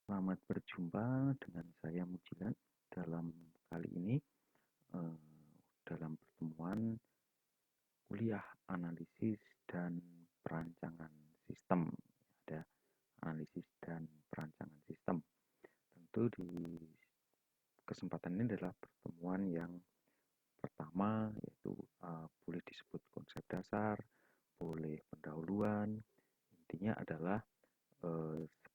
Selamat berjumpa dengan saya Mujilan dalam kali ini eh, dalam pertemuan kuliah analisis dan perancangan sistem. Ada analisis dan perancangan sistem. Tentu di kesempatan ini adalah pertemuan yang pertama, yaitu boleh disebut konsep dasar, boleh pendahuluan. Intinya adalah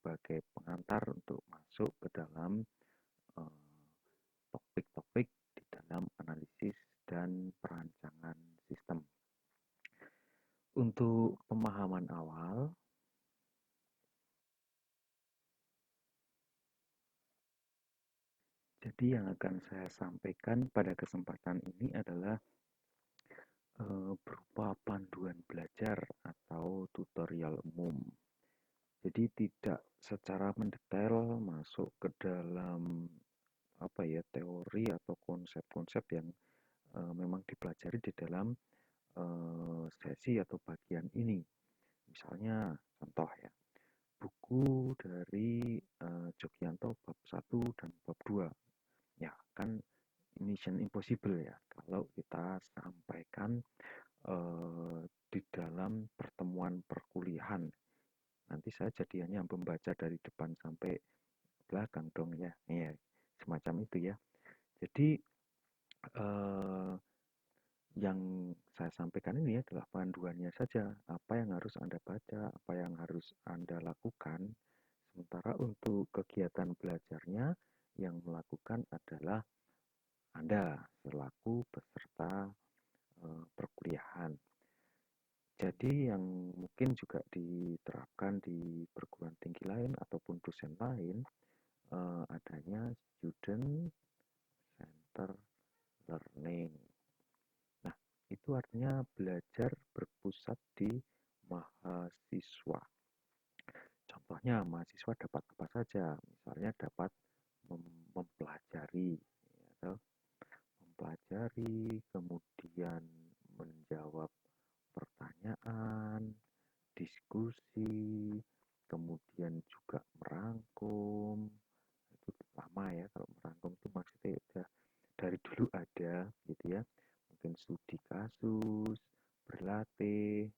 sebagai pengantar untuk masuk ke dalam eh, topik-topik di dalam analisis dan perancangan sistem. Untuk pemahaman awal, jadi yang akan saya sampaikan pada kesempatan ini adalah berupa panduan belajar atau tutorial umum. Jadi tidak secara mendetail masuk ke dalam teori atau konsep-konsep yang memang dipelajari di dalam sesi atau bagian ini. Misalnya contoh ya, buku dari Jogyanto bab 1 dan bab 2. Ya, kan Mission Impossible ya kalau kita sampaikan di dalam pertemuan perkuliahan. Nanti saya jadinya membaca dari depan sampai belakang dong ya. Ya, semacam itu ya. Jadi eh, yang saya sampaikan ini adalah panduannya saja, apa yang harus Anda baca, apa yang harus Anda lakukan. Sementara untuk kegiatan belajarnya yang melakukan adalah Anda selaku peserta perkuliahan. Jadi yang mungkin juga diterapkan di perguruan tinggi lain ataupun dosen lain adanya student center learning. Nah, itu artinya belajar berpusat di mahasiswa. Contohnya, mahasiswa dapat apa saja? Misalnya dapat mempelajari, ya, mempelajari, kemudian menjawab pertanyaan, diskusi, kemudian juga merangkum. Itu lama ya, kalau merangkum itu maksudnya udah dari dulu ada gitu ya. Mungkin studi kasus, berlatih,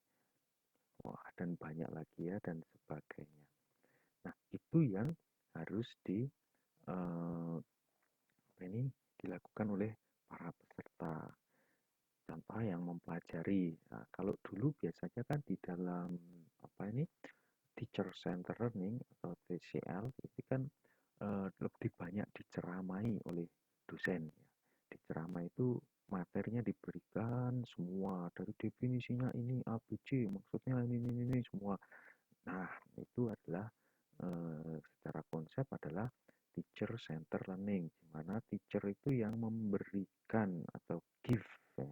wah, dan banyak lagi ya dan sebagainya. Nah, itu yang harus dilakukan oleh para peserta. Contoh yang mempelajari. Nah, kalau dulu biasanya kan di dalam teacher center learning atau TCL itu kan lebih banyak diceramai oleh dosen. Ya. Diceramai itu materinya diberikan semua dari definisinya ini ABC, maksudnya ini semua. Nah, itu adalah secara konsep adalah teacher center learning, di mana teacher itu yang memberikan atau give ya.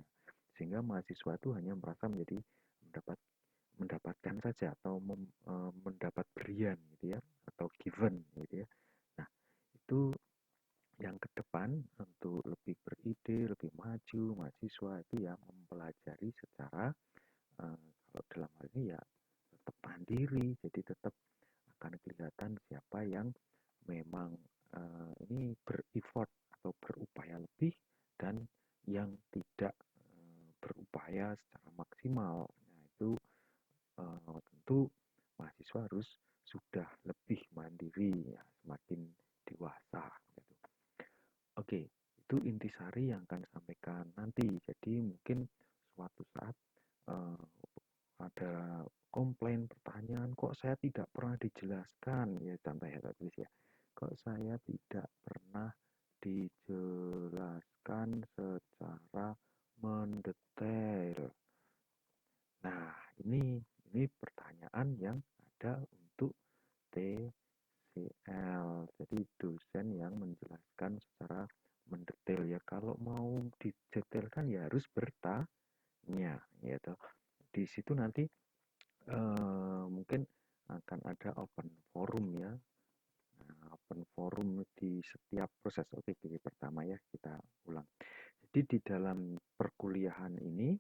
Sehingga mahasiswa itu hanya merasa menjadi mendapat mendapatkan saja atau mendapat berian gitu ya atau given gitu ya. Nah, itu yang ke depan untuk lebih beride, lebih maju, mahasiswa itu ya mempelajari secara kalau dalam hal ini ya tetap mandiri, jadi tetap akan kelihatan siapa yang memang ini bereffort atau berupaya lebih dan yang tidak berupaya secara maksimal. Nah, itu tentu mahasiswa harus sudah lebih mandiri ya, semakin dewasa gitu. Oke, itu intisari yang akan disampaikan nanti. Jadi mungkin suatu saat uh, ada komplain, pertanyaan, kok saya tidak pernah dijelaskan ya, contoh ya tulis ya. Kok saya tidak pernah dijelaskan secara mendetail. Nah, ini pertanyaan yang ada untuk TCL. Jadi dosen yang menjelaskan secara mendetail ya. Kalau mau didetailkan ya harus bertanya, gitu. Di situ nanti mungkin akan ada open forum ya. Nah, open forum di setiap proses. Oke, pertama ya kita ulang. Jadi di dalam perkuliahan ini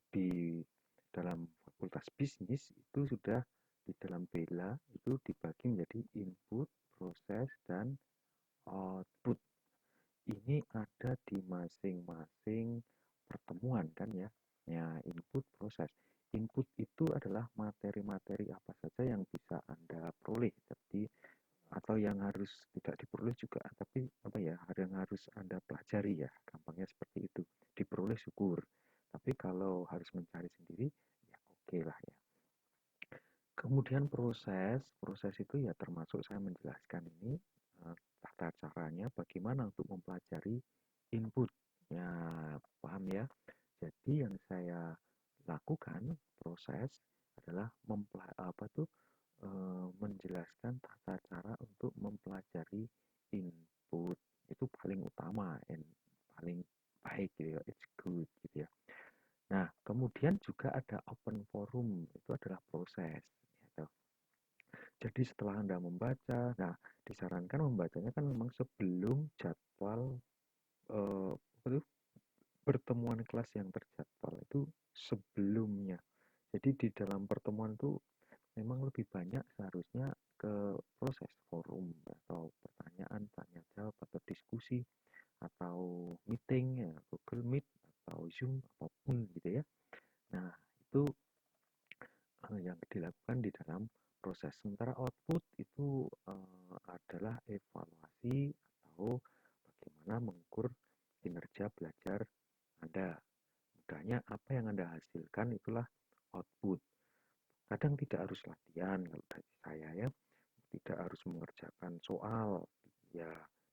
di dalam fakultas bisnis itu sudah di dalam Bella itu dibagi menjadi input, proses, dan output. Ini ada di masing-masing pertemuan kan ya. Ya, input, proses. Input itu adalah materi-materi apa saja yang bisa Anda peroleh. Jadi atau yang harus tidak diperoleh juga, tapi apa ya, yang harus Anda pelajari ya, gampangnya seperti itu. Diperoleh syukur. Tapi kalau harus mencari sendiri, ya oke lah ya. Kemudian proses itu ya termasuk saya menjelaskan ini tata caranya bagaimana untuk mempelajari input. Ya, paham ya? Jadi yang saya lakukan proses adalah menjelaskan tata cara untuk mempelajari input. Itu paling utama dan paling baik gitu ya. It's good gitu ya. Nah, kemudian juga ada open forum, itu adalah proses. Gitu. Jadi setelah Anda membaca, nah disarankan membacanya kan memang sebelum jadwal eh, pertemuan kelas yang terjadwal itu sebelumnya. Jadi di dalam pertemuan itu memang lebih banyak seharusnya ke proses forum atau pertanyaan, tanya jawab atau diskusi atau meeting ya, Google Meet atau Zoom apapun gitu ya. Nah, itu yang dilakukan di dalam proses. Sementara output itu adalah evaluasi atau bagaimana mengukur kinerja belajar Anda. Mudahnya apa yang Anda hasilkan itulah output. Kadang tidak harus latihan kalau dari saya ya, tidak harus mengerjakan soal, ya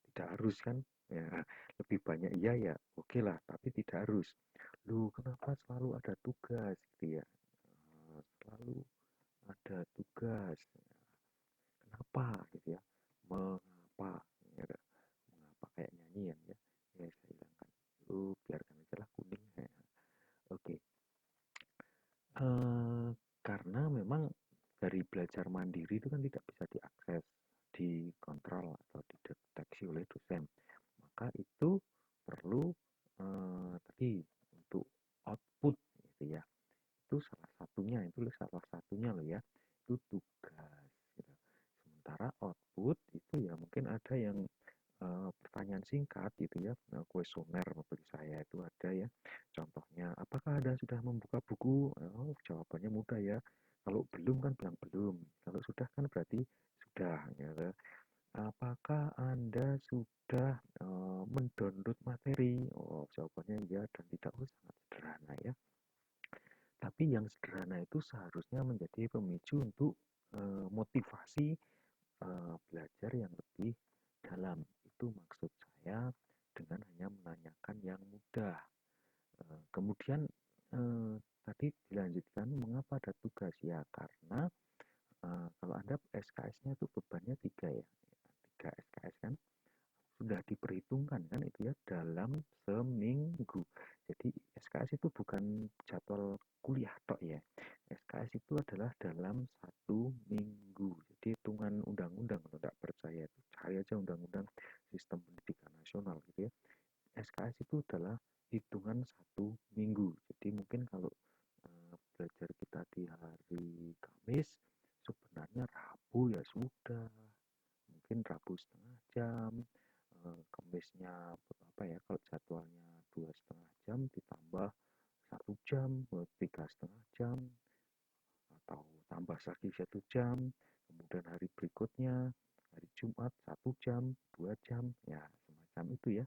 tidak harus kan, ya lebih banyak iya ya oke lah, tapi tidak harus. Lu kenapa selalu ada tugas gitu ya? Selalu ada tugas. Kenapa gitu ya? Mengapa? Ya, mengapa kayak nyanyian ya? Ya saya hilangkan. Lu biarkan aja lah kuning. Ya. Oke. Karena memang dari belajar mandiri itu kan tidak bisa diakses, dikontrol atau dideteksi oleh dosen. Maka itu perlu tadi untuk output gitu ya. Itu salah satunya loh ya. Itu tugas gitu. Sementara output itu ya mungkin ada yang pertanyaan singkat gitu ya, kuesioner bagi saya itu ada ya. Contohnya, apakah Anda sudah membuka buku? Oh, jawabannya mudah ya. Kalau belum kan bilang belum. Kalau sudah kan berarti sudah. Gitu. Apakah Anda sudah mendownload materi? Oh, jawabannya ya dan tidak. Oh, sangat sederhana ya. Tapi yang sederhana itu seharusnya menjadi pemicu untuk motivasi belajar yang lebih dalam. Itu maksud saya dengan hanya menanyakan yang mudah. Kemudian tadi dilanjutkan mengapa ada tugas ya karena kalau Anda SKS-nya itu bebannya 3 ya. 3 SKS kan sudah diperhitungkan kan itu ya dalam seminggu. Jadi SKS itu bukan jadwal kuliah tok ya. SKS itu adalah dalam 1 minggu. Jadi hitungan undang-undang kalau tidak percaya itu cari aja undang-undang sistem pendidikan nasional gitu ya. SKS itu adalah hitungan 1 minggu. Jadi mungkin kalau belajar kita di hari Kamis sebenarnya Rabu ya sudah mungkin Rabu setengah jam, Kamisnya apa ya kalau jadwalnya 2,5 jam ditambah 1 jam, 3,5 jam, atau tambah lagi 1 jam, kemudian hari berikutnya hari Jumat 1 jam, 2 jam, ya semacam itu ya.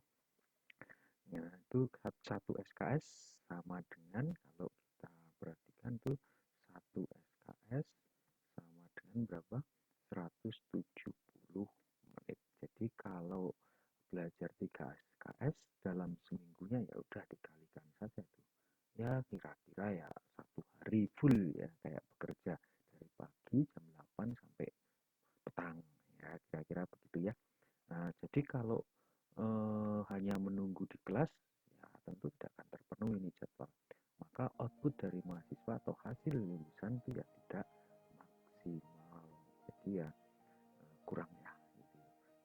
Ya itu 1 SKS sama dengan kalau kita perhatikan tuh 1 SKS sama dengan berapa? 170 menit. Jadi kalau belajar 3 SKS dalam seminggunya ya udah dikalikan saja tuh. Ya kira-kira ya 1 hari full ya kayak bekerja dari pagi jam 8 sampai petang ya kira-kira begitu ya. Nah, jadi kalau hanya menunggu di kelas ya tentu tidak akan terpenuhi ini jadwal. Maka output dari mahasiswa atau hasil lulusan itu ya tidak maksimal. Jadi ya kurang ya. Gitu.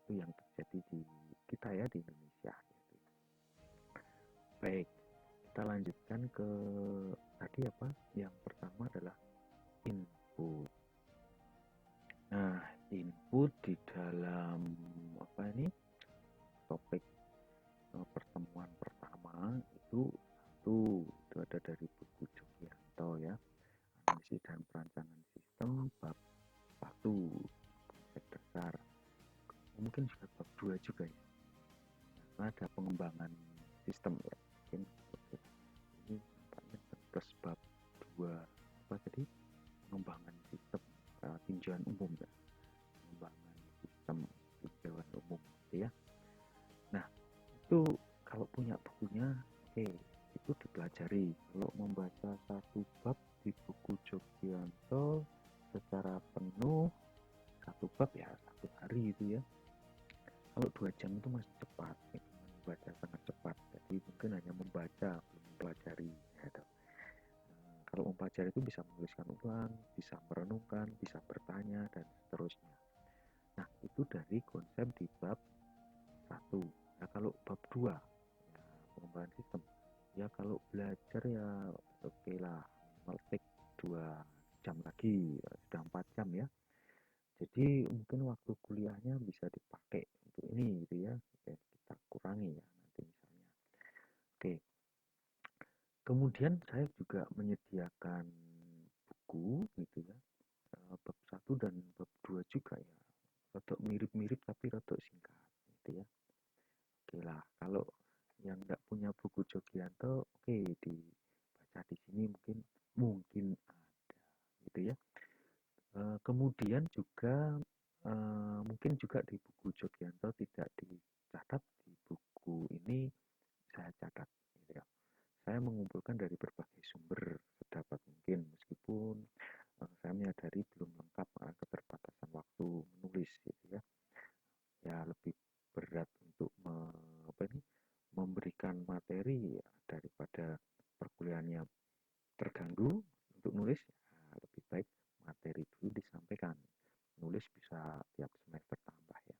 Itu yang terjadi di kita ya di Indonesia. Gitu. Baik, kita lanjutkan ke tadi apa? Yang pertama adalah input. Nah, input di dalam apa ini topik pertemuan pertama itu ada dari buku Jogyanto ya, analisis dan perancangan sistem bab 1 konsep dasar, mungkin juga bab 2 juga ya, karena ada pengembangan sistem ya, mungkin oke. Ini nampaknya plus bab 2 apa tadi, pengembangan sistem tinjauan umum ya, pengembangan sistem tinjauan umum gitu ya. Nah, itu kalau punya bukunya, oke, itu dipelajari. Kalau membaca satu bab di buku Jogyanto secara penuh, satu bab ya 1 hari itu ya. Kalau 2 jam itu masih cepat, gitu. Membaca sangat cepat. Jadi mungkin hanya membaca, belum mempelajari. Gitu. Kalau mempelajari itu bisa menuliskan ulang, bisa merenungkan, bisa bertanya, dan seterusnya. Nah, itu dari konsep di bab 1. Nah, kalau bab 2, ya, pengembangan sistem. Ya, kalau belajar ya oke lah, melek 2 jam lagi, ya, sudah 4 jam ya. Jadi mungkin waktu kuliahnya bisa dipakai untuk ini gitu ya. Oke, kita kurangi ya nanti misalnya. Oke, kemudian saya juga menyediakan buku gitu ya. Bab 1 dan bab 2 juga ya. Rodok mirip-mirip tapi rodok singkat gitu ya. Oke lah, kalau yang nggak punya buku Jogyanto, oke dibaca di sini mungkin mungkin ada gitu ya. Kemudian juga mungkin juga di buku Jogyanto tidak dicatat, di buku ini saya catat gitu ya. Saya mengumpulkan dari berbagai sumber sedapat mungkin, meskipun saya menyadari belum lengkap karena keterbatasan waktu menulis gitu ya. Ya lebih berat untuk memberikan materi ya, daripada perkuliahannya terganggu untuk nulis, ya lebih baik materi dulu disampaikan. Nulis bisa tiap semester tambah ya.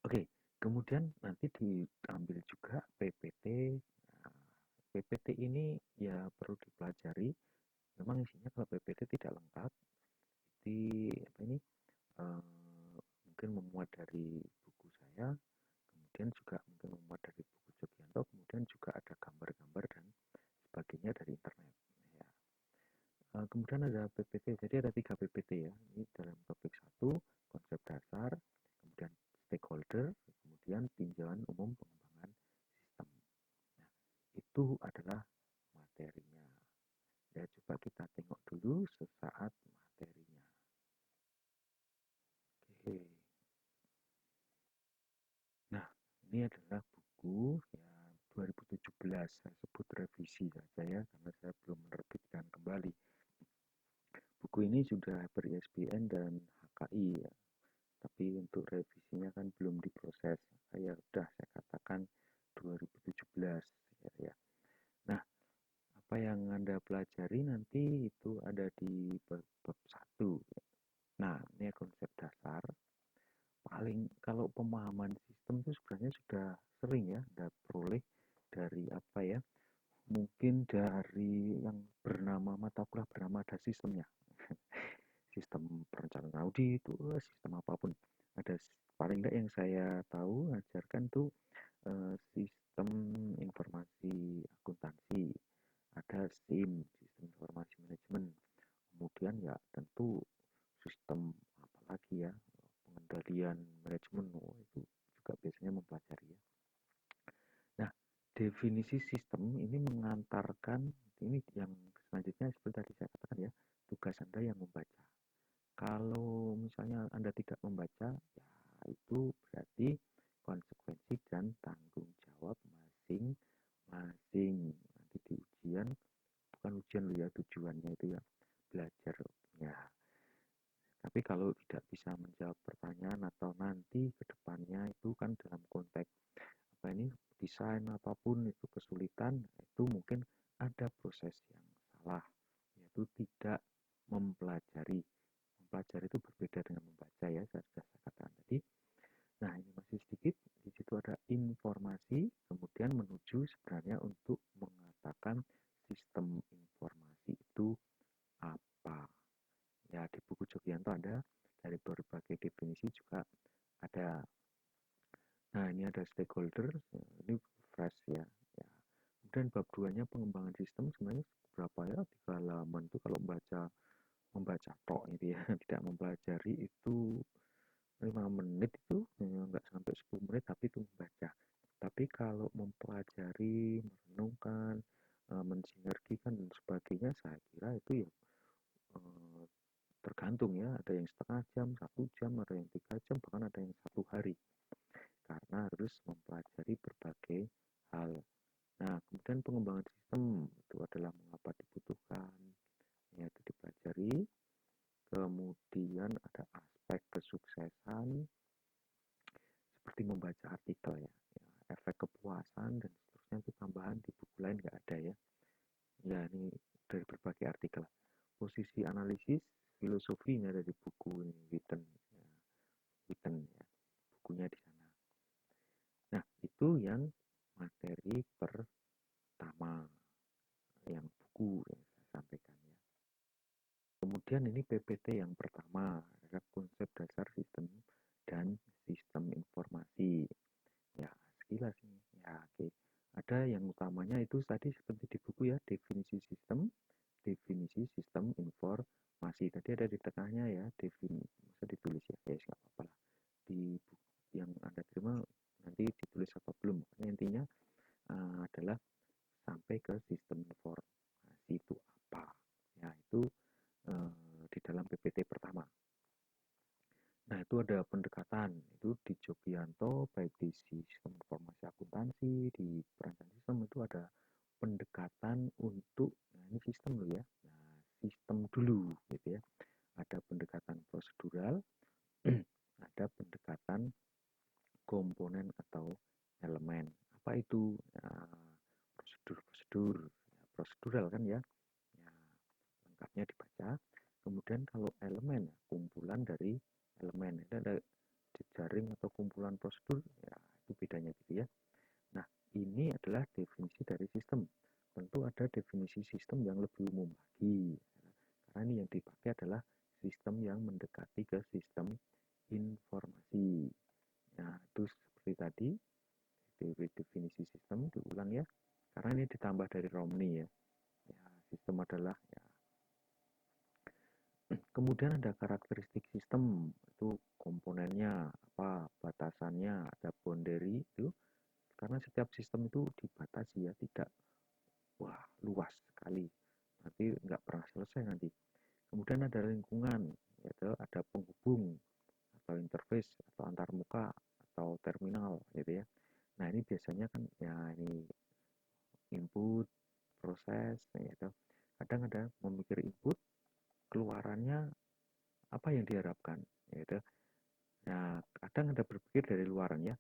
Oke, kemudian nanti diambil juga PPT. Nah, PPT ini ya perlu dipelajari. Memang isinya kalau PPT tidak lengkap, di apa ini eh, mungkin memuat dari buku saya, kemudian juga mungkin memuat dari buku Jogyanto, kemudian juga ada gambar-gambar dan sebagainya dari internet. Ya. Kemudian ada PPT, jadi ada 3 PPT ya. Ini dalam topik 1, konsep dasar, kemudian stakeholder, kemudian tinjauan umum pengembangan sistem. Nah, itu adalah materinya. Ya, coba kita tengok dulu sesaat materinya. Oke. Nah, ini adalah buku yang 2017, saya sebut revisi saja ya, karena saya belum menerbitkan kembali. Buku ini sudah ber-ISBN dan HKI ya, tapi untuk revisinya kan belum diproses. Ya udah saya katakan 2017 ya, ya. Nah, apa yang Anda pelajari nanti itu ada di bab 1. Nah, ini konsep dasar. Paling kalau pemahaman sistem itu sebenarnya sudah sering ya Anda peroleh dari apa ya? Mungkin dari yang bernama mata kuliah bernama ada sistemnya. Sistem perencanaan audit, sistem apapun. Ada paling enggak yang saya tahu ajarkan tuh sistem informasi akuntansi, ada SIM, sistem informasi manajemen. Kemudian ya tentu sistem apalagi ya, pengendalian manajemen, itu juga biasanya mempelajari ya. Nah, definisi sistem ini mengantarkan ini yang selanjutnya seperti tadi saya katakan ya, tugas Anda yang membaca. Kalau misalnya Anda tidak membaca, ya itu berarti konsekuensi dan tanggung jawab masing-masing. Nanti di ujian, bukan ujian loh ya, tujuannya itu ya belajar. Ya, tapi kalau tidak bisa menjawab pertanyaan atau nanti ke depannya itu kan dalam konteks apa ini desain apapun itu kesulitan, itu mungkin ada proses yang salah, yaitu tidak mempelajari. Mempelajari itu berbeda dengan membaca ya, saya sudah katakan tadi. Nah, ini masih sedikit. Di situ ada informasi, kemudian menuju sebenarnya untuk mengatakan sistem informasi itu apa. Ya, di buku Jogyanto ada ada. Nah, ini ada stakeholder, ini fresh ya. Ya. Kemudian bab 2-nya pengembangan sistem sebenarnya berapa ya? 3 halaman itu kalau membaca tok itu ya, tidak mempelajari itu 5 menit itu enggak sampai 10 menit tapi itu membaca. Tapi kalau mempelajari, merenungkan, mensinergikan dan sebagainya, saya kira itu ya eh, tergantung ya, ada yang setengah jam, 1 jam, ada yang 3 jam, bahkan ada yang 1 hari, karena harus mempelajari berbagai hal. Nah, kemudian pengembangan sistem itu adalah mengapa dibutuhkan, yaitu dipelajari. Kemudian ada aspek kesuksesan seperti membaca artikel ya, efek kepuasan dan seterusnya itu tambahan di buku lain nggak ada ya. Ya ini dari berbagai artikel. Posisi analisis filosofi ini ada di buku ini, Witten ya, Witten ya, bukunya di sana. Nah, itu yang materi pertama, yang buku yang saya sampaikan ya. Kemudian ini PPT yang pertama, adalah konsep dasar sistem dan sistem informasi. Ya, sekilas ini. Ya, oke. Ada yang utamanya itu tadi seperti di buku ya, definisi sistem informasi. Tadi ada di tengahnya ya, masa ditulis ya, ya nggak apa-apa lah. Di buku yang Anda terima nanti ditulis apa belum. Makanya intinya adalah sampai ke sistem informasi itu apa. Ya, itu di dalam PPT pertama. Nah, itu ada pendekatan, itu di Jogianto, baik di sistem informasi akuntansi, di perancang sistem itu ada pendekatan untuk, nah ini sistem loh ya, nah sistem dulu gitu ya. Ada pendekatan prosedural, ada pendekatan komponen atau elemen. Apa itu? Nah, prosedur-prosedur, ya, prosedural kan ya. Ya, lengkapnya dibaca. Kemudian kalau elemen, kumpulan dari elemen. Itu ada jejaring atau kumpulan prosedur, ya itu bedanya gitu ya. Nah, ini adalah definisi dari sistem. Tentu ada definisi sistem yang lebih umum lagi. Karena ini yang dipakai adalah sistem yang mendekati ke sistem informasi. Nah, itu seperti tadi, definisi sistem diulang ya. Karena ini ditambah dari Romney ya. Ya, sistem adalah ya. Kemudian ada karakteristik sistem, itu komponennya, apa, batasannya, ada boundary itu. Karena setiap sistem itu dibatasi ya, tidak wah luas sekali. Nanti nggak pernah selesai nanti. Kemudian ada lingkungan, yaitu ada penghubung atau interface atau antarmuka atau terminal gitu ya. Nah ini biasanya kan ya ini input, proses, yaitu kadang ada memikir input, keluarannya apa yang diharapkan, yaitu nah kadang ada berpikir dari luaran ya.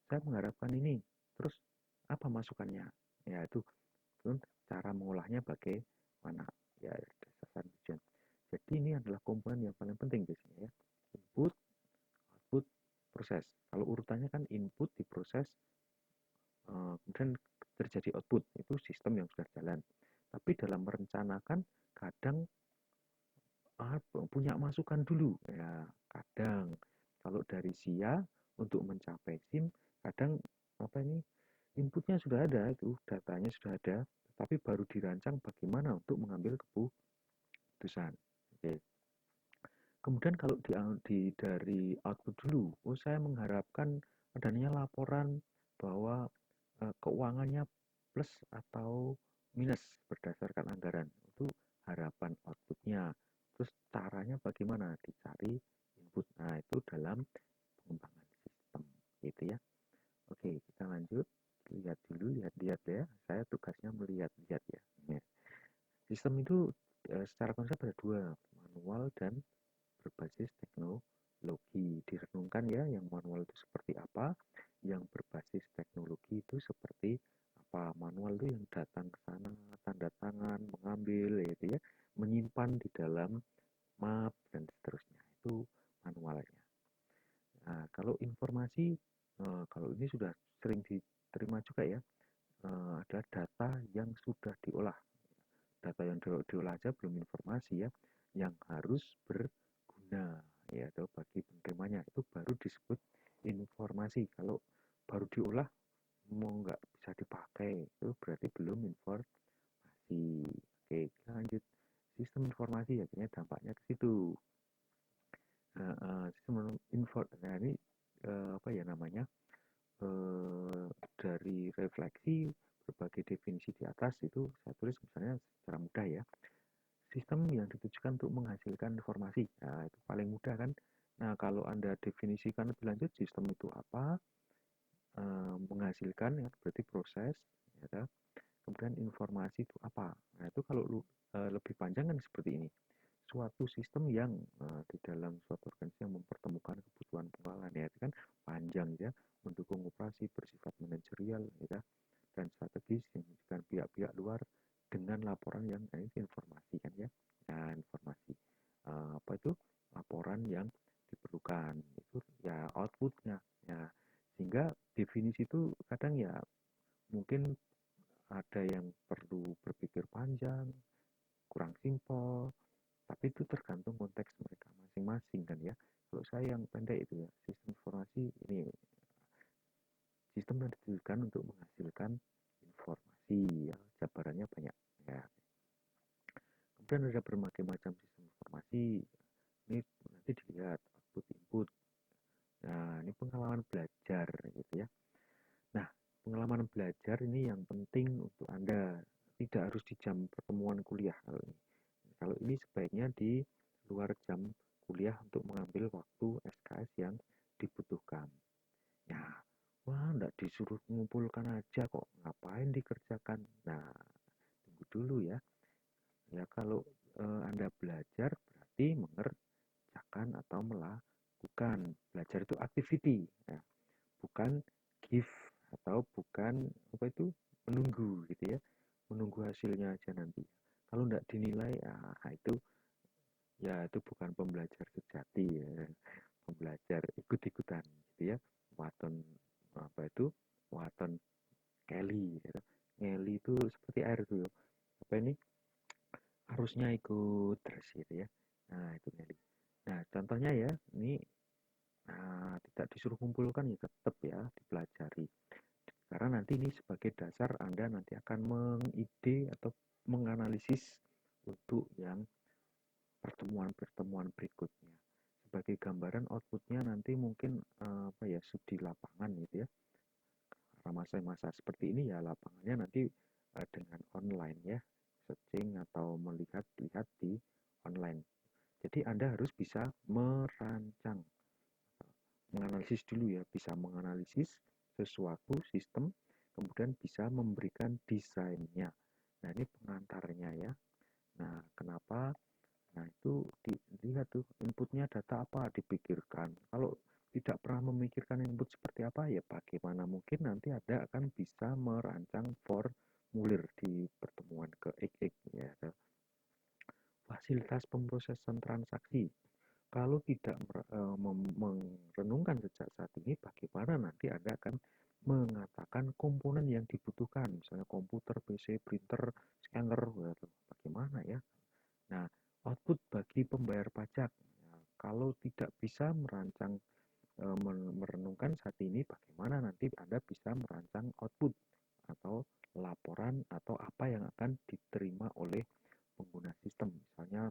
Saya mengharapkan ini, terus apa masukannya? Ya itu cara mengolahnya bagaimana ya dasar tujuan. Jadi ini adalah komponen yang paling penting biasanya ya. Input, output, proses. Kalau urutannya kan input diproses, kemudian terjadi output, itu sistem yang sudah jalan. Tapi dalam merencanakan kadang punya masukan dulu ya, kadang kalau dari SIA untuk mencapai SIM kadang apa ini inputnya sudah ada, itu datanya sudah ada, tapi baru dirancang bagaimana untuk mengambil keputusan. Oke. Kemudian kalau dari output dulu, saya mengharapkan adanya laporan bahwa keuangannya plus atau minus berdasarkan anggaran. Itu harapan outputnya. Terus caranya bagaimana? Dicari input. Nah, itu dalam pengembangan sistem. Gitu ya. Oke, kita lanjut. Lihat dulu, lihat-lihat ya. Saya tugasnya melihat-lihat ya. Sistem itu secara konsep ada dua, manual dan berbasis teknologi. Direnungkan ya, yang manual itu seperti apa, yang berbasis teknologi itu seperti apa. Manual itu yang datang ke sana, tanda tangan, mengambil gitu ya, menyimpan di dalam map dan seterusnya. Itu manualnya. Nah, kalau informasi, kalau ini sudah sering diterima juga ya, adalah data yang sudah diolah. Data yang diolah aja belum informasi ya, yang harus berguna ya atau bagi penerimanya, itu baru disebut informasi. Kalau baru diolah mau nggak bisa dipakai, itu berarti belum informasi. Oke, lanjut. Sistem informasi akhirnya dampaknya ke situ. Sistem info, nah ini apa ya namanya? Dari refleksi berbagai definisi di atas itu saya tulis misalnya secara mudah ya. Sistem yang ditujukan untuk menghasilkan informasi. Nah, itu paling mudah kan. Nah, kalau Anda definisikan lebih lanjut, sistem itu apa? Menghasilkan ya, berarti proses, ya kan? Kemudian informasi itu apa? Nah, itu kalau lebih panjang kan seperti ini. Suatu sistem yang di dalam suatu organisasi yang mempertemukan kebutuhan pengelolaan ya, itu kan panjang ya, mendukung operasi bersifat manajerial ya, dan strategis yang menunjukkan pihak-pihak luar dengan laporan yang ini informasi kan ya. Nah, informasi apa itu laporan yang diperlukan itu ya outputnya ya, sehingga definisi itu kadang ya mungkin ada yang perlu berpikir panjang, kurang simpel, tapi itu tergantung konteks mereka masing-masing kan ya. Kalau saya yang pendek itu ya, sistem informasi ini sistem yang ditujukan untuk menghasilkan informasi ya, jabarannya banyak ya. Kemudian ada berbagai macam sistem informasi. Ini nanti dilihat output input. Nah, ini pengalaman belajar gitu ya. Nah, pengalaman belajar ini yang penting untuk Anda. Tidak harus di jam pertemuan kuliah kalau ini. Kalau ini sebaiknya di luar jam kuliah untuk mengambil waktu SKS yang dibutuhkan. Ya, wah, enggak disuruh mengumpulkan aja kok. Ngapain dikerjakan? Nah, tunggu dulu ya. Ya, kalau Anda belajar berarti mengerjakan atau melakukan. Belajar itu activity, ya, bukan give atau bukan apa itu menunggu gitu ya. Menunggu hasilnya aja nanti. Kalau enggak dinilai, itu ya itu bukan pembelajar sejati ya. Pembelajar ikut-ikutan gitu ya. Waton apa itu? Waton Kelly gitu. Kelly itu seperti air tuh. Apa ini? Harusnya ikut terus gitu ya. Nah, itu Kelly. Nah, contohnya ya, ini tidak disuruh kumpulkan ya tetap ya dipelajari. Karena nanti ini sebagai dasar Anda nanti akan mengide atau menganalisis untuk yang pertemuan-pertemuan berikutnya. Sebagai gambaran outputnya nanti mungkin apa ya studi lapangan gitu ya. Karena masa-masa seperti ini ya lapangannya nanti dengan online ya, searching atau melihat-lihat di online. Jadi Anda harus bisa merancang, menganalisis dulu ya, bisa menganalisis sesuatu sistem, kemudian bisa memberikan desainnya. Nah ini pengantarnya ya. Nah kenapa? Nah itu dilihat tuh inputnya data apa dipikirkan. Kalau tidak pernah memikirkan input seperti apa ya bagaimana mungkin nanti Anda akan bisa merancang formulir di pertemuan ke XX ya. Fasilitas pemrosesan transaksi. Kalau tidak merenungkan sejak saat ini bagaimana nanti Anda akan mengatakan komponen yang dibutuhkan, misalnya komputer, PC, printer, scanner, bagaimana ya. Nah, output bagi pembayar pajak. Nah, kalau tidak bisa merancang merenungkan saat ini bagaimana nanti Anda bisa merancang output atau laporan atau apa yang akan diterima oleh pengguna sistem, misalnya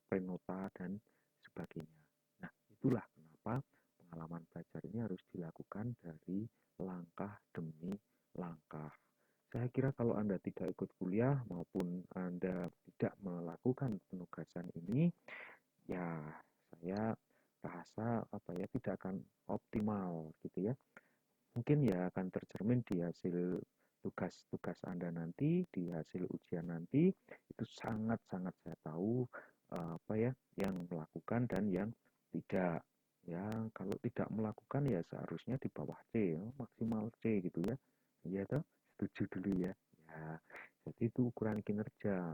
prenota dan sebagainya. Nah, itulah kenapa pengalaman belajar ini harus dilakukan dari langkah demi langkah. Saya kira kalau Anda tidak ikut kuliah maupun Anda tidak melakukan penugasan ini, ya saya rasa apa ya tidak akan optimal gitu ya. Mungkin ya akan tercermin di hasil tugas-tugas Anda nanti, di hasil ujian nanti itu sangat-sangat saya tahu apa ya yang melakukan dan yang tidak. Ya, kalau tidak melakukan ya seharusnya di bawah C, ya, maksimal C gitu ya. Iya toh? Setuju dulu ya. Ya, jadi itu ukuran kinerja.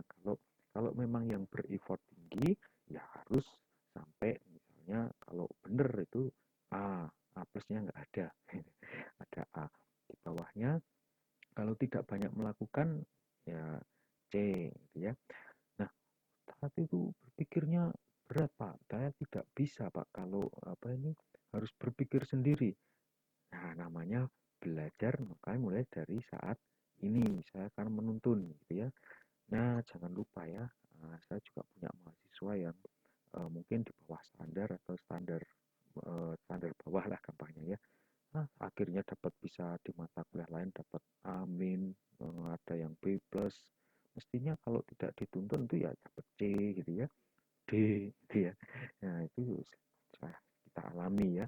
Kalau memang yang bereffort tinggi ya harus sampai misalnya kalau benar itu A plusnya nggak ada. Ada A di bawahnya. Kalau tidak banyak melakukan ya C gitu ya. Nah, saat itu berpikirnya berat Pak. Saya tidak bisa Pak kalau apa ini harus berpikir sendiri. namanya belajar makanya mulai dari saat ini saya akan menuntun gitu ya. Nah, jangan lupa ya, saya juga punya mahasiswa yang mungkin di bawah standar atau standar standar bawah lah gampangnya ya. Nah, akhirnya dapat bisa di mata kuliah lain dapat amin, ada yang B plus. Mestinya kalau tidak dituntun itu ya dapat C gitu ya, D gitu ya. Nah, itu kita alami ya.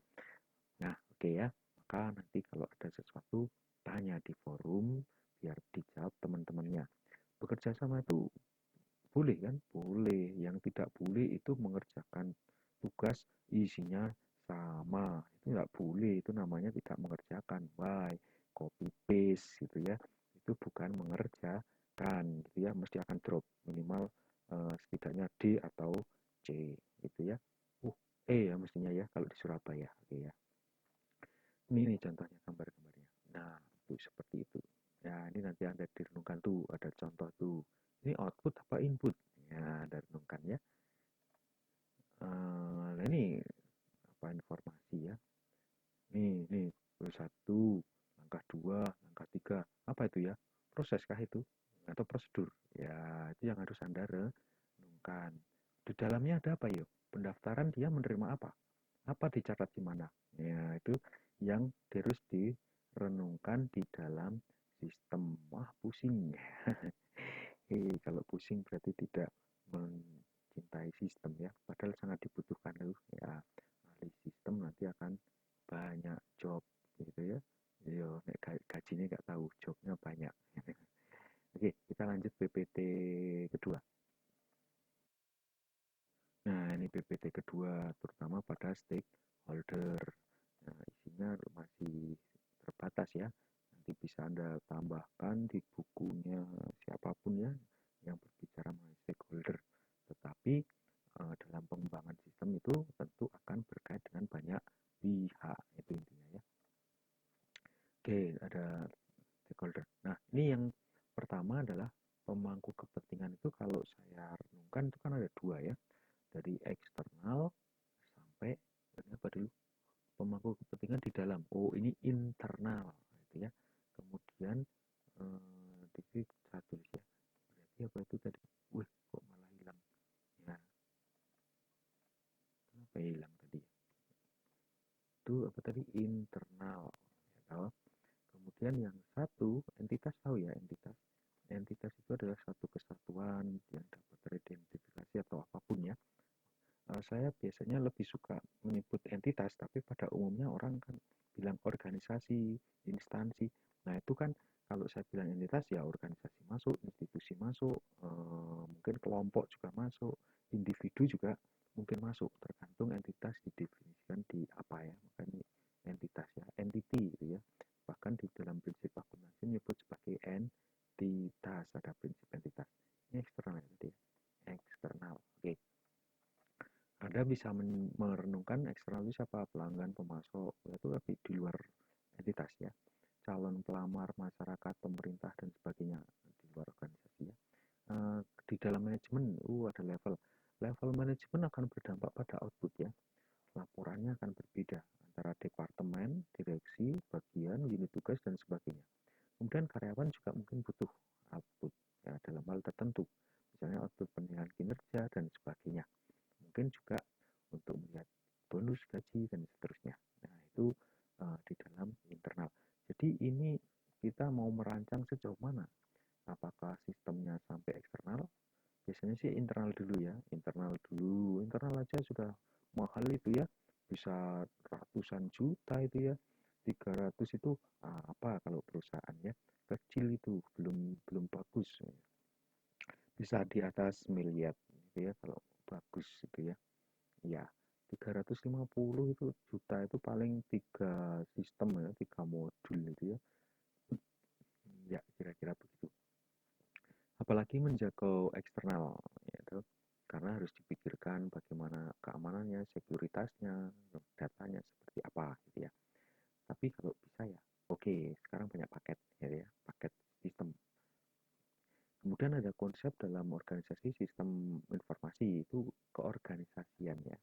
Nah, oke ya. Maka nanti kalau ada sesuatu tanya di forum biar dijawab teman-temannya. Bekerja sama itu boleh kan? Boleh. Yang tidak boleh itu mengerjakan tugas isinya sama. Itu nggak boleh. Itu namanya tidak mengerjakan. Why? Copy paste gitu ya. Itu bukan mengerjakan gitu ya. Mesti akan drop minimal setidaknya D atau C gitu ya. E ya mestinya ya kalau di Surabaya. Oke ya. Ini nih contohnya gambar-gambarnya. Nah, itu seperti itu. Ya, ini nanti Anda direnungkan tuh, ada contoh tuh. Ini output apa input? Ya, ada renungkan ya. Nah ini apa informasi ya? Nih, satu, langkah dua, langkah tiga. Apa itu ya? Proses kah itu? Atau prosedur? Ya, itu yang harus Anda renungkan. Di dalamnya ada apa yuk? Pendaftaran dia menerima apa? Apa dicatat di mana? Ya, itu yang harus direnungkan di dalam sistem. Wah, pusing. Kalau pusing berarti tidak mencintai sistem ya. Padahal sangat dibutuhkan loh ya. Ahli sistem nanti akan banyak job gitu ya. Yo, gajinya nggak tahu, jobnya banyak. Oke, kita lanjut PPT kedua. Nah, ini PPT kedua, terutama pada stakeholder. Nah, isinya masih terbatas ya. Nanti bisa Anda tambahkan di bukunya siapapun ya yang berbicara mengenai stakeholder. Tetapi dalam pengembangan sistem itu tentu akan berkait dengan banyak pihak. Itu intinya ya. Oke, ada stakeholder. Nah, ini yang pertama adalah pemangku kepentingan itu kalau saya renungkan itu kan ada dua ya. Dari eksternal sampai apa dulu pemangku kepentingan di dalam. Oh, ini internal gitu ya. Kemudian di satu ya. Berarti apa itu tadi? Wih, kok malah hilang? Ya, kenapa hilang tadi? Itu apa tadi? Internal. Ya, tahu? Kemudian yang satu, entitas tahu ya entitas. Entitas itu adalah satu kesatuan yang dapat teridentifikasi atau apapun ya. Saya biasanya lebih suka menyebut entitas, tapi pada umumnya orang kan bilang organisasi, instansi. Nah, itu kan kalau saya bilang entitas ya organisasi masuk, institusi masuk, mungkin kelompok juga masuk, individu juga mungkin masuk, tergantung entitas didefinisikan di apa ya, makanya entitas ya, entity gitu ya. Bahkan di dalam prinsip akuntansi menyebut sebagai entitas, ada prinsip entitas. Ini eksternal ya, eksternal. Oke. Anda bisa merenungkan eksternal itu siapa? Pelanggan, pemasok, itu lebih di luar entitas ya. Calon pelamar, masyarakat, pemerintah, dan sebagainya di luar organisasi ya. Di dalam manajemen, ada level. Level manajemen akan berdampak pada output ya. Laporannya akan berbeda antara departemen, direksi, bagian, unit tugas, dan sebagainya. Kemudian karyawan juga mungkin butuh output ya dalam hal tertentu. Misalnya output penilaian kinerja dan sebagainya. Mungkin juga untuk melihat bonus gaji dan seterusnya. Nah, itu di dalam internal. Jadi ini kita mau merancang sejauh mana? Apakah sistemnya sampai eksternal? Biasanya sih internal dulu ya, internal dulu. Internal aja sudah mahal itu ya, bisa ratusan juta itu ya. 300 itu apa kalau perusahaan ya kecil itu belum belum bagus, bisa di atas miliar gitu ya kalau bagus itu ya. Ya, 350 itu juta itu paling tiga sistem ya, tiga modul itu ya. Ya, kira-kira begitu. Apalagi menjaga eksternal, yaitu karena harus dipikirkan bagaimana keamanannya, sekuritasnya, datanya seperti apa gitu ya. Tapi kalau bisa ya, oke, sekarang banyak paket ya, paket sistem. Kemudian ada konsep dalam organisasi sistem informasi itu keorganisasian ya.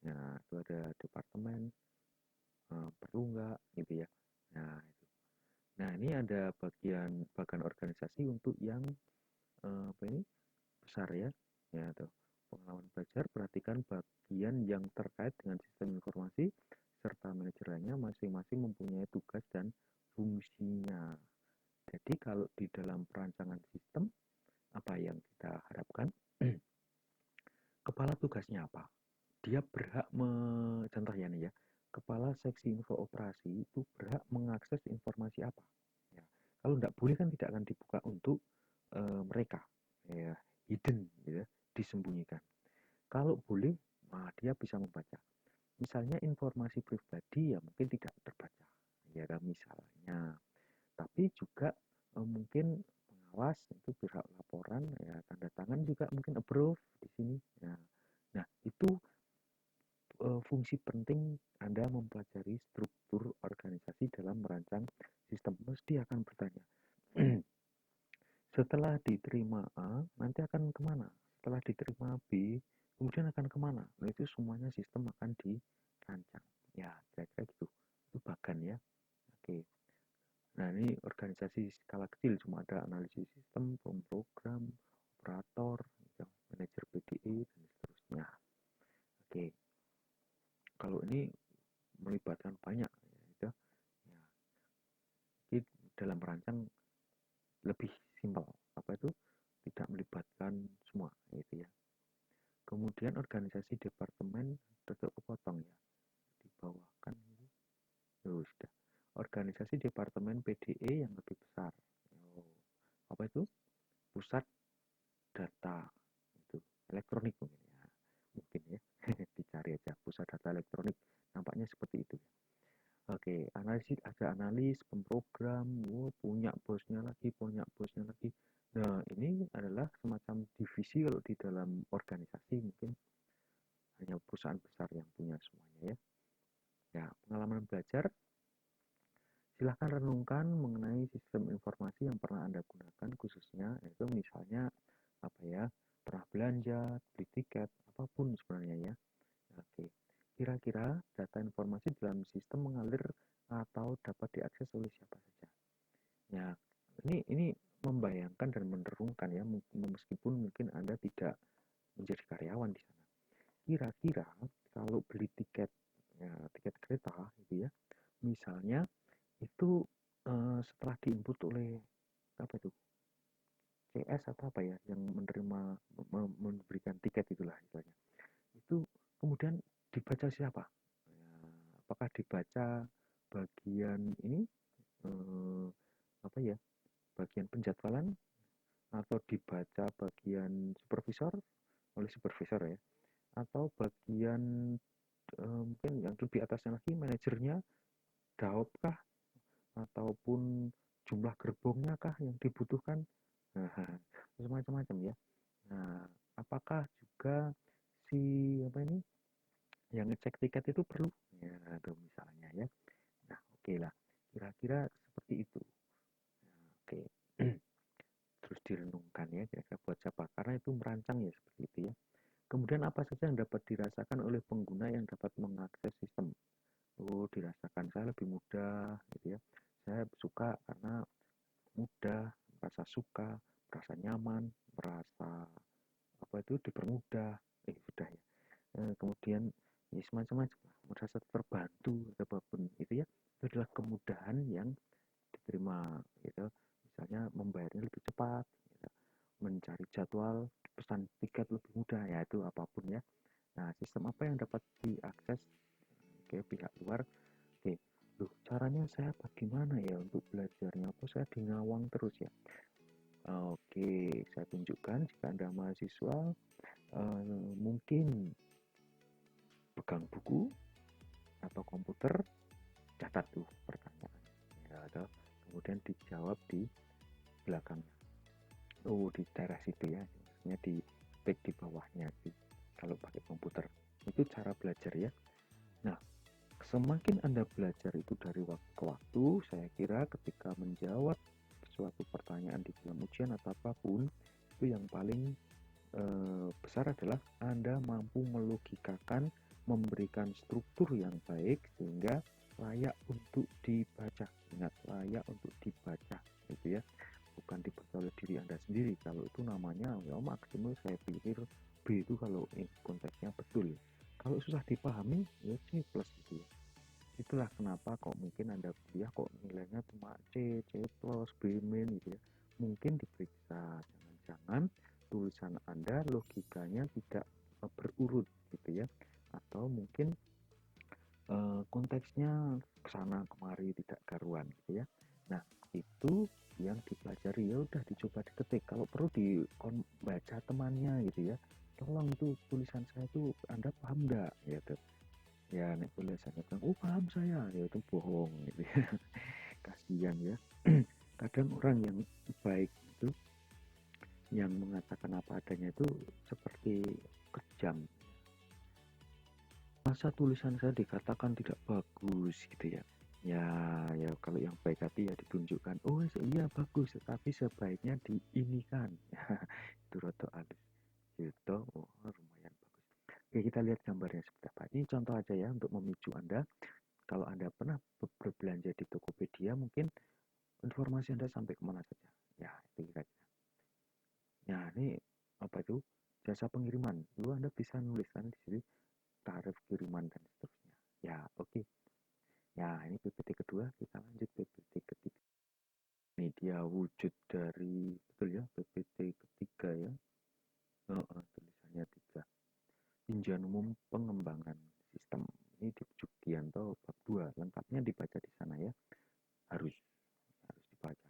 Nah, itu ada departemen, perlu nggak gitu ya. Nah, ini ada bagian organisasi untuk yang apa ini besar ya. Ya, tuh. Pengalaman belajar perhatikan bagian yang terkait dengan sistem informasi serta manajer lainnya masing-masing mempunyai tugas dan fungsinya. Jadi kalau di dalam perancangan sistem apa yang kita harapkan? Kepala tugasnya apa? Dia berhak contoh ya nih ya. Kepala seksi info operasi itu berhak mengakses informasi apa? Ya. Kalau tidak boleh kan tidak akan dibuka untuk mereka, ya, hidden, ya, disembunyikan. Kalau boleh, nah dia bisa membaca. Misalnya informasi pribadi ya mungkin tidak terbaca, ya kan misalnya. Tapi juga mungkin pengawas itu berhak laporan, ya tanda tangan juga mungkin approve di sini. Nah itu fungsi penting Anda mempelajari struktur organisasi dalam merancang sistem. Mesti akan bertanya, setelah diterima A, nanti akan kemana? Setelah diterima B, kemudian akan kemana? Nah, itu semuanya sistem akan dirancang. Ya, kira-kira gitu. Itu bagan ya. Oke. Nah, ini organisasi skala kecil, cuma ada analisis sistem, pemrogram, operator, manajer PDE, dan seterusnya. Oke. Kalau ini melibatkan banyak, ya, ya. Jadi dalam merancang lebih simpel. Apa itu? Tidak melibatkan semua, gitu ya. Kemudian organisasi departemen tetap kepotong ya, di bawah kan ini. Sudah. Organisasi departemen PDE yang lebih besar. Oh, apa itu? Pusat data itu elektronik mungkin ya. Mungkin ya. Dicari aja pusat data elektronik. Nampaknya seperti itu. Oke, analisis ada analis, pemrogram, punya bosnya lagi. Nah, ini adalah semacam divisi kalau di dalam organisasi mungkin hanya perusahaan besar yang punya semuanya ya. Ya, pengalaman belajar, silahkan renungkan mengenai sistem informasi yang pernah Anda gunakan khususnya, itu misalnya apa ya, pernah belanja, beli tiket, apapun sebenarnya ya. Oke, kira-kira data informasi dalam sistem mengalir atau dapat diakses oleh siapa saja. Ya, ini membayangkan dan menerungkan ya, meskipun mungkin Anda tidak menjadi karyawan di sana. Kira-kira kalau beli tiket, ya, tiket kereta gitu ya, misalnya itu setelah diinput oleh apa itu CS atau apa ya yang menerima memberikan tiket itulah istilahnya, itu kemudian dibaca siapa? Ya, apakah dibaca bagian ini eh, apa ya bagian penjadwalan atau dibaca bagian supervisor oleh supervisor ya atau bagian mungkin yang lebih atasnya lagi manajernya daop kah ataupun jumlah gerbongnya kah yang dibutuhkan, nah macam-macam ya. Nah, apakah juga si apa ini yang ngecek tiket itu perlu ya atau misalnya ya. Nah oke lah, kira-kira seperti itu. Nah, oke. Terus direnungkan ya kira-kira buat siapa, karena itu merancang ya seperti itu ya. Kemudian apa saja yang dapat dirasakan oleh pengguna yang dapat mengakses sistem? Oh, dirasakan saya lebih mudah gitu ya. Saya suka karena mudah, merasa suka, merasa nyaman, merasa apa itu dipermudah. Sudah ya. Kemudian ya semacam-macam lah, merasa terbantu apapun itu ya. Itu adalah kemudahan yang diterima gitu. Misalnya membayarnya lebih cepat, gitu. Mencari jadwal, pesan tiket lebih mudah ya itu apapun ya. Nah, sistem apa yang dapat diakses ke pihak luar? Oke, loh caranya saya bagaimana ya untuk belajarnya? Apa saya di ngawang terus ya? Oke, saya tunjukkan jika Anda mahasiswa mungkin pegang buku atau komputer, catat tuh pertanyaan. Ya, atau kemudian dijawab di belakangnya. Oh, di daerah situ ya, maksudnya di back di bawahnya sih. Kalau pakai komputer, itu cara belajar ya. Nah, semakin Anda belajar itu dari waktu ke waktu, saya kira ketika menjawab suatu pertanyaan di dalam ujian atau apapun, itu yang paling besar adalah Anda mampu melogikakan, memberikan struktur yang baik sehingga layak untuk dibaca. Ingat, layak untuk dibaca. kasihan ya. Kadang orang yang baik itu, yang mengatakan apa adanya itu seperti kejam. Masa tulisan saya dikatakan tidak bagus gitu ya. Ya, ya kalau yang baik hati ya ditunjukkan. Oh iya bagus, tetapi sebaiknya diinikan. Itu roto halus. Gitu, oh lumayan bagus. Oke, kita lihat gambarnya seperti apa. Ini contoh aja ya untuk memicu Anda. Kalau Anda pernah berbelanja di Tokopedia, mungkin informasi Anda sampai kemana saja. Ya, itu kita. Nah, ini apa itu? Jasa pengiriman. Lalu Anda bisa nuliskan di sini tarif kiriman dan seterusnya. Ya, oke. Ya, ini PPT kedua, kita lanjut PPT ketiga. Ini dia wujud dari, betul ya, PPT ketiga ya. Tulisannya 3. Tinjauan umum pengembangan sistem. Ini di Jugianto bab 2. Lengkapnya dibaca di sana ya. Harus dibaca.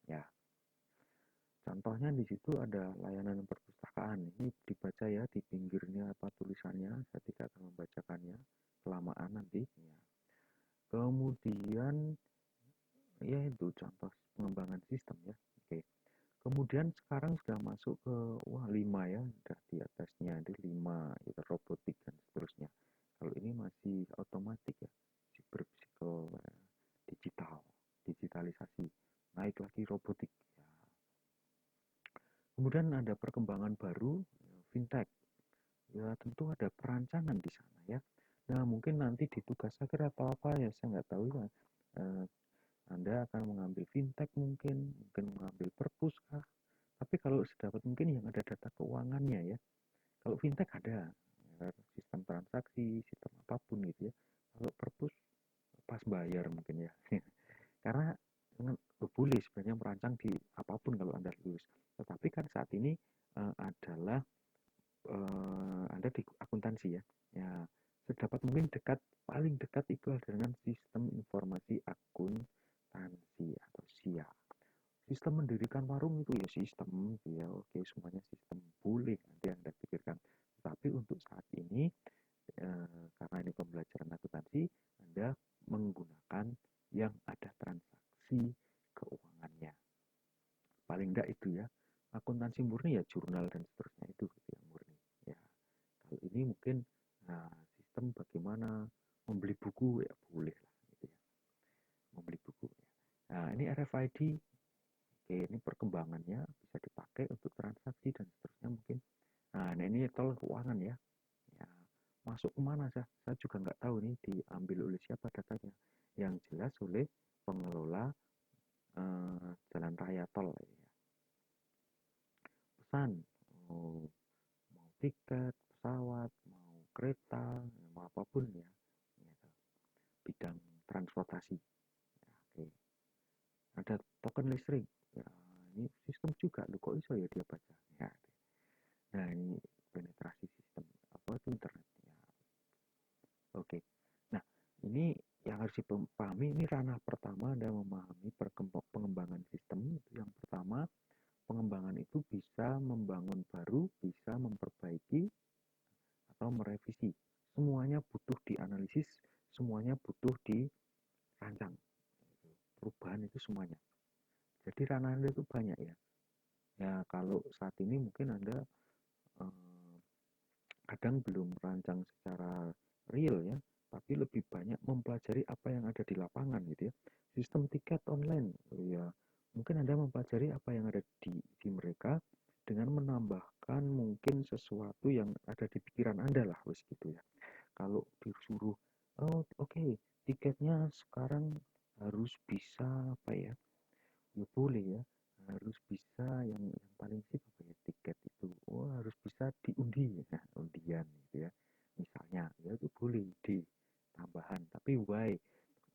Ya. Contohnya di situ ada layanan perpustakaan. Ini dibaca ya di pinggirnya apa tulisannya. Saya tidak akan membacakannya kelamaan nanti. Ya. Kemudian ya itu contoh pengembangan sistem ya. Oke. Kemudian sekarang sudah masuk ke 5 ya, sudah di atasnya ada 5 itu robotik dan seterusnya. Kalau ini masih otomatis ya, berpsiko digital, digitalisasi. Naik lagi robotik. Ya. Kemudian ada perkembangan baru fintech. Ya tentu ada perancangan di sana ya. Nah mungkin nanti di tugas akhir atau apa ya saya nggak tahu ya. Anda akan mengambil fintech mungkin mengambil perpus kah. Tapi kalau sedapat mungkin yang ada data keuangannya ya. Kalau fintech ada ya, sistem transaksi, sistem apapun gitu ya. Kalau perpus pas bayar mungkin ya. Karena boleh sebenarnya merancang di apapun kalau Anda lulus. Tetapi kan saat ini adalah Anda di akuntansi ya. Ya, sedapat mungkin paling dekat itu adalah dengan sistem informasi akuntansi atau SIA. Sistem mendirikan warung itu ya sistem, ya oke semuanya sistem boleh nanti Anda pikirkan. Tapi untuk saat ini karena ini pembelajaran akuntansi, Anda menggunakan yang ada transaksi keuangannya. Paling enggak itu ya. Akuntansi murni ya jurnal dan seterusnya itu gitu yang murni. Ya. Kalau ini mungkin sistem bagaimana membeli buku ya boleh lah gitu ya. Membeli buku ya. Nah, ini RFID. Oke, ini perkembangannya bisa dipakai untuk transaksi dan seterusnya mungkin. Nah, ini tol keuangan ya. Ya, masuk kemana saya juga nggak tahu nih diambil oleh siapa datanya. Yang jelas oleh pengelola jalan raya tol ya. Pesan, mau tiket, pesawat, mau kereta, mau apapun ya. Gitu. Bidang transportasi. Ya, oke. Ada token listrik. Ya, ini sistem juga. Loh kok iso ya dia baca. Ya, nah ini penetrasi sistem apa itu internet. Ya, oke. Nah, ini yang harus dipahami ini ranah pertama Anda memahami pengembangan sistem. Itu yang pertama, pengembangan itu bisa membangun baru, bisa memperbaiki atau merevisi. Semuanya butuh dianalisis, semuanya butuh dirancang. Perubahan itu semuanya. Jadi ranah Anda itu banyak ya. Ya kalau saat ini mungkin Anda kadang belum merancang secara real ya, tapi lebih banyak mempelajari apa yang ada di lapangan gitu ya. Sistem tiket online, ya mungkin Anda mempelajari apa yang ada di mereka dengan menambahkan mungkin sesuatu yang ada di pikiran Anda lah, wes gitu ya. Kalau disuruh, oh oke, tiketnya sekarang harus bisa apa ya, ya boleh ya, harus bisa yang paling sih apa ya tiket itu, oh harus bisa diundi, nah undian gitu ya, misalnya ya itu boleh di tambahan, tapi why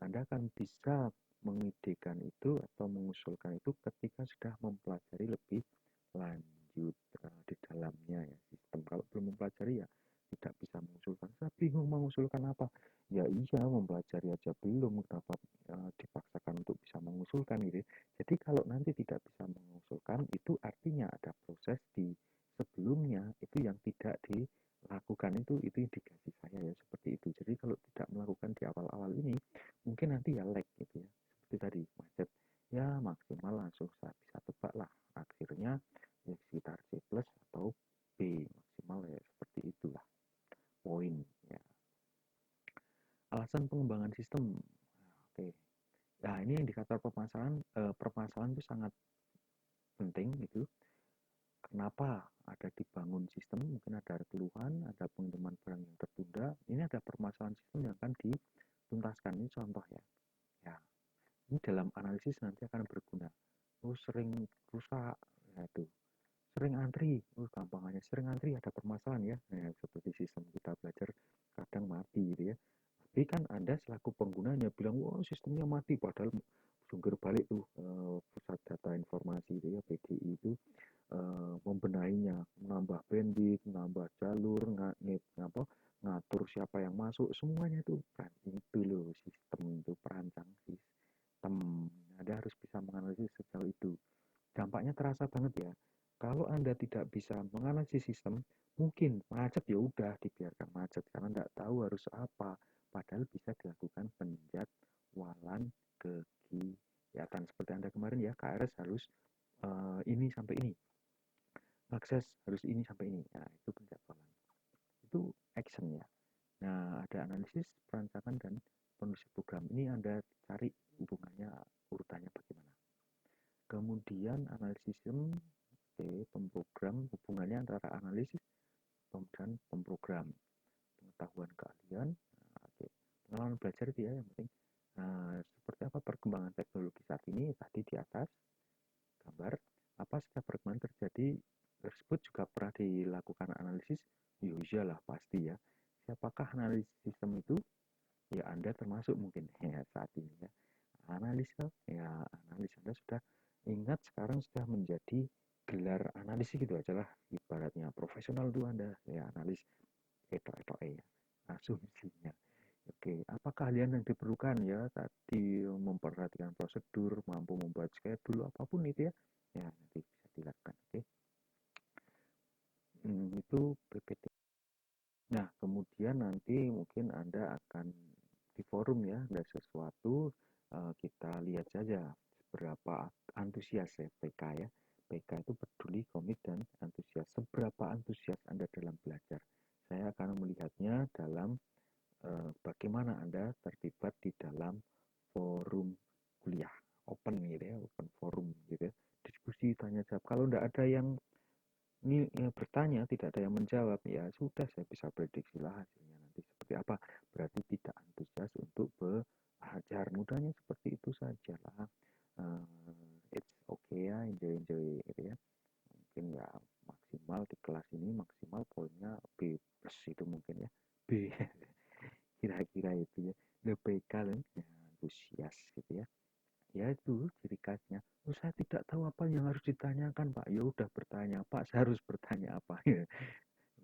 Anda akan bisa mengidekan itu atau mengusulkan itu ketika sudah mempelajari lebih lanjut di dalamnya ya sistem. Kalau belum mempelajari ya tidak bisa mengusulkan. Saya bingung mengusulkan apa. Ya iya mempelajari aja belum kenapa dipaksakan untuk bisa mengusulkan gitu. Jadi kalau nanti tidak bisa mengusulkan itu artinya ada proses di sebelumnya itu yang tidak dilakukan itu indikasi saya ya seperti itu. Jadi kalau tidak melakukan di awal-awal ini mungkin nanti ya lag gitu ya. Seperti tadi macet ya maksimal langsung saya bisa tebak lah akhirnya ya sekitar C plus atau B maksimal ya seperti itulah poin ya. Alasan pengembangan sistem. Oke. Nah, ini indikator permasalahan itu sangat penting itu. Kenapa ada dibangun sistem? Mungkin ada keluhan, ada pengiriman barang yang tertunda. Ini ada permasalahan sistem yang akan dituntaskan. Ini contoh ya. Ya, ini dalam analisis nanti akan berguna. Oh, sering rusak, ya itu. Sering antri, oh gampangannya sering antri ada permasalahan ya. Nah, seperti sistem kita belajar kadang mati gitu ya. Tapi kan Anda selaku penggunanya bilang, wah sistemnya mati, padahal jungkir balik tuh pusat data informasi itu ya PDI itu membenahinya, menambah bandwidth, menambah jalur, ngatur siapa yang masuk, semuanya itu itu loh sistem itu perancang sistem. Anda harus bisa menganalisis sejauh itu. Dampaknya terasa banget ya. Kalau Anda tidak bisa menganalisis sistem, mungkin macet ya udah dibiarkan macet karena tidak tahu harus apa. Padahal bisa dilakukan penjadwalan kegiatan seperti Anda kemarin ya, KRS harus ini sampai ini, akses harus ini sampai ini. Nah, itu penjadwalan. Itu action ya. Nah, ada analisis, perancangan, dan penulis program. Ini Anda cari hubungannya, urutannya bagaimana. Kemudian analisis sistem, oke, pemprogram, hubungannya antara analisis dan pemprogram. Pengetahuan keahlian, nah, oke. Pengalaman belajar itu ya yang penting. Nah, seperti apa perkembangan teknologi saat ini? Tadi di atas gambar, apa saja perkembangan terjadi tersebut juga pernah dilakukan analisis? Ya iyalah pasti ya. Siapakah analisis sistem itu? Ya Anda termasuk mungkin ya saat ini ya. Analisa ya analis Anda sudah ingat sekarang sudah menjadi gelar analisis gitu aja lah ibaratnya profesional tuh Anda ya analis ya asumsinya. Oke, apa keahlian yang diperlukan ya tadi memperhatikan prosedur, mampu membuat schedule apapun itu ya. Ya, nanti bisa dilakukan. Oke. Itu PPT. Nah, kemudian nanti mungkin Anda akan di forum ya, ada sesuatu kita lihat saja seberapa antusias ya PK ya. PK itu peduli, komit, dan antusias. Seberapa antusias Anda dalam belajar. Saya akan melihatnya dalam bagaimana Anda terlibat di dalam forum kuliah open gitu ya, open forum gitu ya. Diskusi, tanya jawab. Kalau tidak ada yang ini ya, bertanya, tidak ada yang menjawab, ya sudah saya bisa prediksi lah hasilnya nanti seperti apa. Berarti tidak antusias untuk belajar. Mudahnya seperti itu saja lah. It's okay ya, enjoy gitu ya. Mungkin ya maksimal di kelas ini maksimal poinnya B plus itu mungkin ya. B kira-kira itu ya. LPK ya, antusias gitu ya. Ya itu ciri khasnya. Oh, saya tidak tahu apa yang harus ditanyakan, Pak. Ya udah bertanya, Pak. Saya harus bertanya apa ya?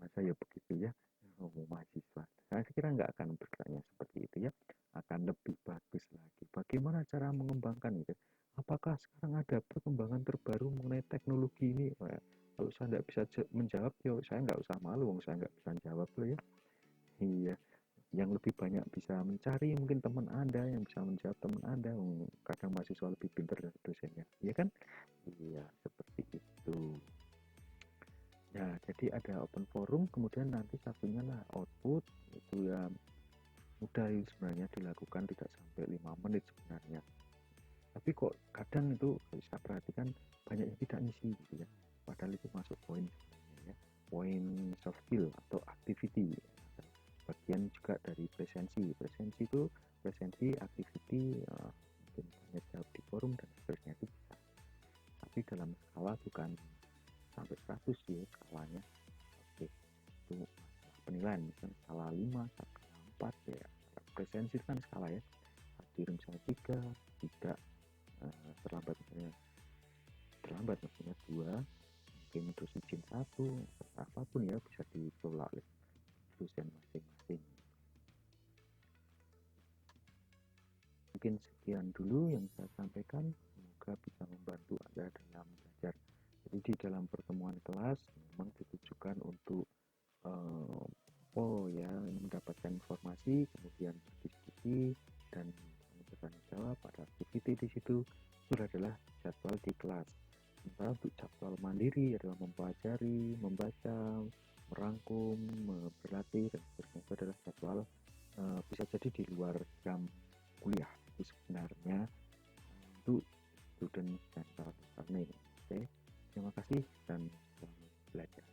Masa ya begitu ya? Oh, mahasiswa. Saya kira nggak akan bertanya seperti itu ya. Akan lebih bagus lagi. Bagaimana cara mengembangkan itu? Apakah sekarang ada perkembangan terbaru mengenai teknologi ini? Oh, ya. Kalau saya nggak bisa menjawab, ya saya nggak usah malu. Saya nggak bisa jawab loh ya. Iya, yang lebih banyak bisa mencari mungkin teman Anda yang bisa menjawab teman Anda. Kadang mahasiswa lebih pintar dari dosennya, ya kan? Iya, seperti itu. Ya, jadi ada open forum, kemudian nanti satunya lah output, itu ya mudah sebenarnya dilakukan tidak sampai 5 menit sebenarnya. Tapi kok kadang itu saya perhatikan banyak yang tidak ngisi gitu ya. Padahal itu masuk poin sebenarnya ya. Poin soft skill atau activity. Bagian juga dari presensi. Presensi itu presensi, activity, mungkin banyak jawab di forum dan seterusnya itu bisa. Tapi dalam skala bukan sampai 100 ya skalanya. Oke, itu masalah penilaian. Misalkan skala 5, skala 4 ya. Presensi itu kan skala ya. Hadir misalnya 3, tidak terlambat misalnya maksudnya 2, mungkin terus izin 1, apapun ya bisa ditolak oleh dosen masing-masing. Mungkin sekian dulu yang saya sampaikan, semoga bisa membantu Anda dalam belajar. Jadi di dalam pertemuan kelas memang ditujukan untuk mendapatkan informasi, kemudian berdiskusi dan bertanya jawab, ada activity di situ. adalah jadwal di kelas. Sementara untuk jadwal mandiri adalah mempelajari, membaca, merangkum, berlatih, dan seterusnya itu adalah jadwal bisa jadi di luar jam kuliah. Itu sebenarnya untuk student center learning. Oke, terima kasih dan selamat belajar.